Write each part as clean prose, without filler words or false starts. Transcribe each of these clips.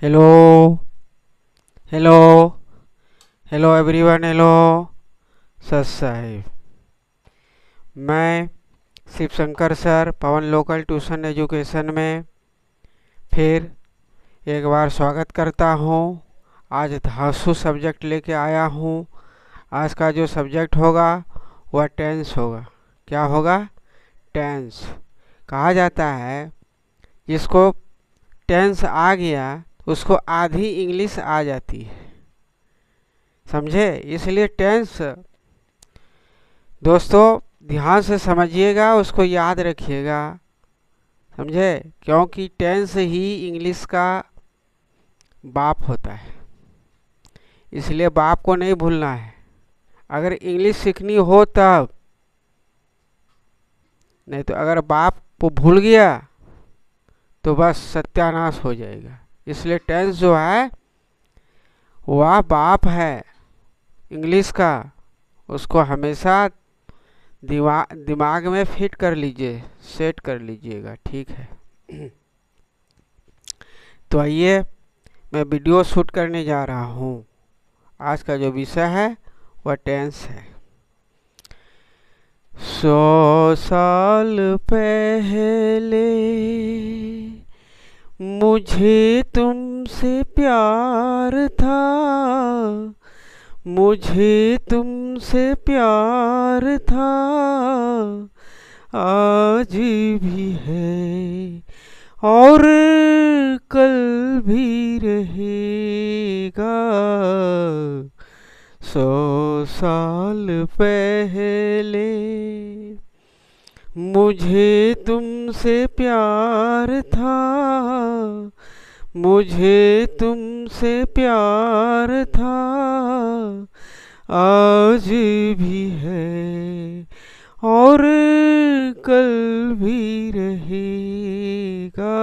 Hello hello hello everyone. Hello सत साहिब। मैं Shiv Shankar sir पवन local tuition education में फिर एक बार स्वागत करता हूँ। आज धांसू सब्जेक्ट लेके आया हूँ। आज का जो सब्जेक्ट होगा वह टेंस होगा। क्या होगा? टेंस। कहा जाता है जिसको टेंस आ गया उसको आधी इंग्लिश आ जाती है। समझे? इसलिए टेंस दोस्तों ध्यान से समझिएगा, उसको याद रखिएगा। समझे? क्योंकि टेंस ही इंग्लिश का बाप होता है, इसलिए बाप को नहीं भूलना है। अगर इंग्लिश सीखनी हो तब, नहीं तो अगर बाप को भूल गया तो बस सत्यानाश हो जाएगा। इसलिए टेंस जो है वह बाप है इंग्लिश का। उसको हमेशा दिमाग में फिट कर लीजिए, सेट कर लीजिएगा। ठीक है। तो आइए मैं वीडियो शूट करने जा रहा हूँ। आज का जो विषय है वह टेंस है। 100 साल पहले मुझे तुमसे प्यार था, मुझे तुमसे प्यार था, आज भी है और कल भी रहेगा। 100 साल पहले मुझे तुमसे प्यार था, मुझे तुमसे प्यार था, आज भी है और कल भी रहेगा।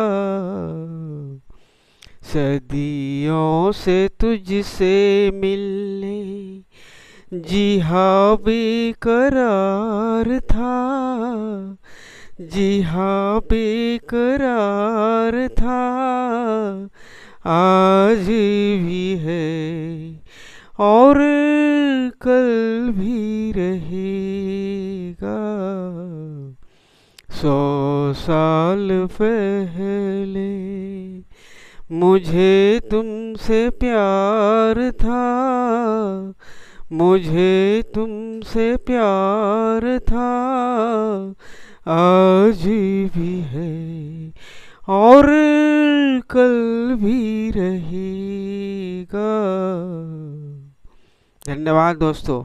सदियों से तुझसे मिलने जी हाँ बेकरार था, जी हाँ बेकरार था, आज भी है और कल भी रहेगा। 100 साल पहले मुझे तुमसे प्यार था, मुझे तुमसे प्यार था, आज भी है और कल भी रहेगा। धन्यवाद दोस्तों।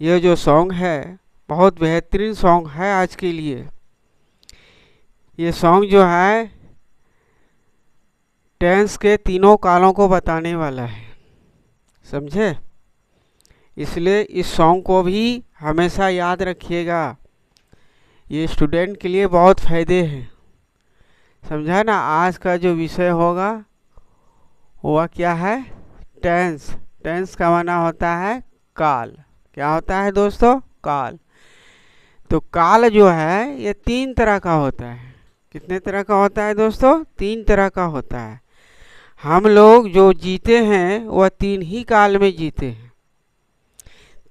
यह जो सॉन्ग है बहुत बेहतरीन सॉन्ग है आज के लिए। ये सॉन्ग जो है टेंस के तीनों कालों को बताने वाला है। समझे? इसलिए इस सॉन्ग को भी हमेशा याद रखिएगा। ये स्टूडेंट के लिए बहुत फ़ायदे हैं। समझा ना? आज का जो विषय होगा वह क्या है? टेंस। टेंस का माना होता है काल। क्या होता है दोस्तों? काल। तो काल जो है ये 3 तरह का होता है। कितने तरह का होता है दोस्तों? 3 तरह का होता है। हम लोग जो जीते हैं वह 3 ही काल में जीते हैं।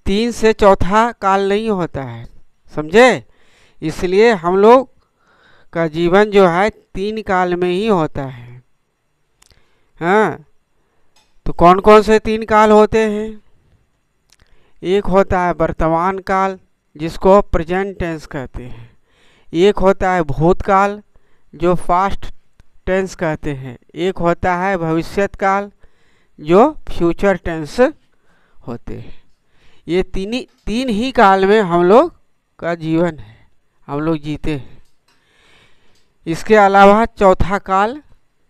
3 से चौथा काल नहीं होता है। समझे? इसलिए हम लोग का जीवन जो है 3 काल में ही होता है। हाँ, तो कौन कौन से 3 काल होते हैं? एक होता है वर्तमान काल जिसको प्रेजेंट टेंस कहते हैं। एक होता है भूतकाल जो पास्ट टेंस कहते हैं। एक होता है भविष्यत काल जो फ्यूचर टेंस होते हैं। ये तीन ही काल में हम लोग का जीवन है, हम लोग जीते हैं। इसके अलावा चौथा काल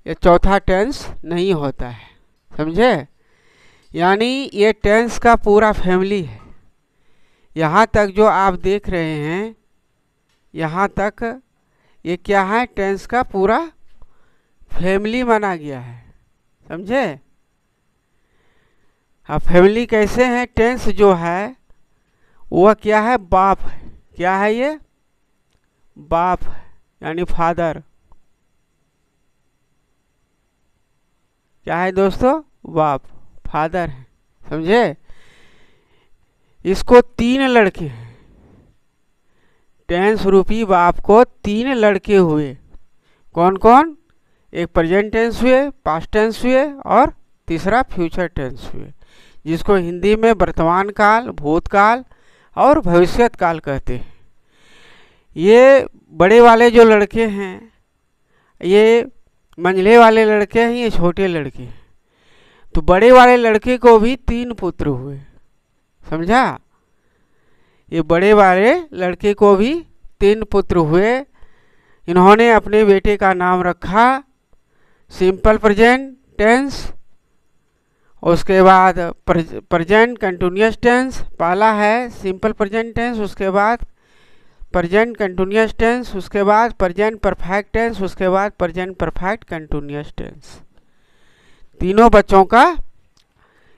या चौथा टेंस नहीं होता है। समझे? यानी ये टेंस का पूरा फैमिली है। यहाँ तक जो आप देख रहे हैं, यहाँ तक ये क्या है? टेंस का पूरा फैमिली माना गया है। समझे? अब फैमिली कैसे है? टेंस जो है वह क्या है? बाप है। क्या है ये? बाप है, यानी फादर। क्या है दोस्तों, बाप, फादर है। समझे। इसको 3 लड़के हैं, टेंस रूपी बाप को 3 लड़के हुए। कौन कौन, एक प्रेजेंट टेंस हुए, पास्ट टेंस हुए और तीसरा फ्यूचर टेंस हुए, जिसको हिंदी में वर्तमान काल, भूतकाल और भविष्यत काल कहते हैं। ये बड़े वाले जो लड़के हैं, ये मंझले वाले लड़के हैं, ये छोटे लड़के हैं। तो बड़े वाले लड़के को भी 3 पुत्र हुए। समझा। ये बड़े वाले लड़के को भी 3 पुत्र हुए। इन्होंने अपने बेटे का नाम रखा सिंपल प्रेजेंट टेंस, उसके बाद प्रेजेंट कंटिन्यूअस टेंस। पहला है सिंपल प्रेजेंट टेंस, उसके बाद प्रेजेंट कंटिन्यूअस टेंस, उसके बाद प्रेजेंट परफेक्ट टेंस, उसके बाद प्रेजेंट परफेक्ट कंटिन्यूअस टेंस। तीनों बच्चों का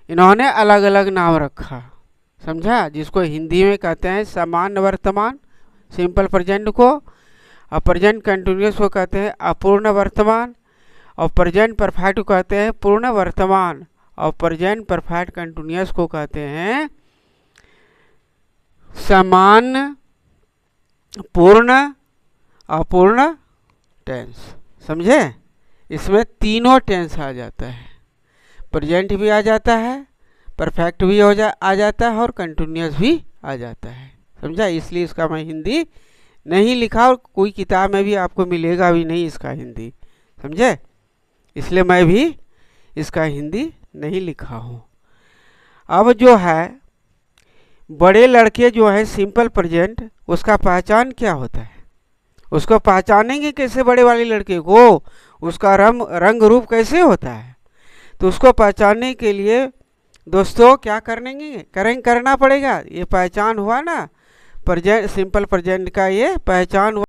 इन्होंने अलग अलग नाम रखा। समझा। जिसको हिंदी में कहते हैं सामान्य वर्तमान, सिंपल प्रेजेंट को, और प्रेजेंट कंटिन्यूअस को कहते हैं अपूर्ण वर्तमान, और प्रेजेंट परफेक्ट को कहते हैं पूर्ण वर्तमान, और प्रेजेंट परफेक्ट कंटिन्यूअस को कहते हैं सामान्य, पूर्ण, अपूर्ण टेंस। समझे। इसमें तीनों टेंस आ जाता है, प्रेजेंट भी आ जाता है, परफेक्ट भी आ जाता है और कंटिन्यूअस भी आ जाता है। समझा। इसलिए इसका मैं हिंदी नहीं लिखा और कोई किताब में भी आपको मिलेगा भी नहीं इसका हिंदी। समझे। इसलिए मैं भी इसका हिंदी नहीं लिखा हूँ। अब जो है बड़े लड़के जो है सिंपल प्रेजेंट, उसका पहचान क्या होता है, उसको पहचानेंगे कैसे बड़े वाले लड़के को, उसका रंग रूप कैसे होता है। तो उसको पहचानने के लिए दोस्तों क्या करना पड़ेगा, ये पहचान हुआ ना, प्रेजेंट सिंपल प्रेजेंट का ये पहचान हुआ।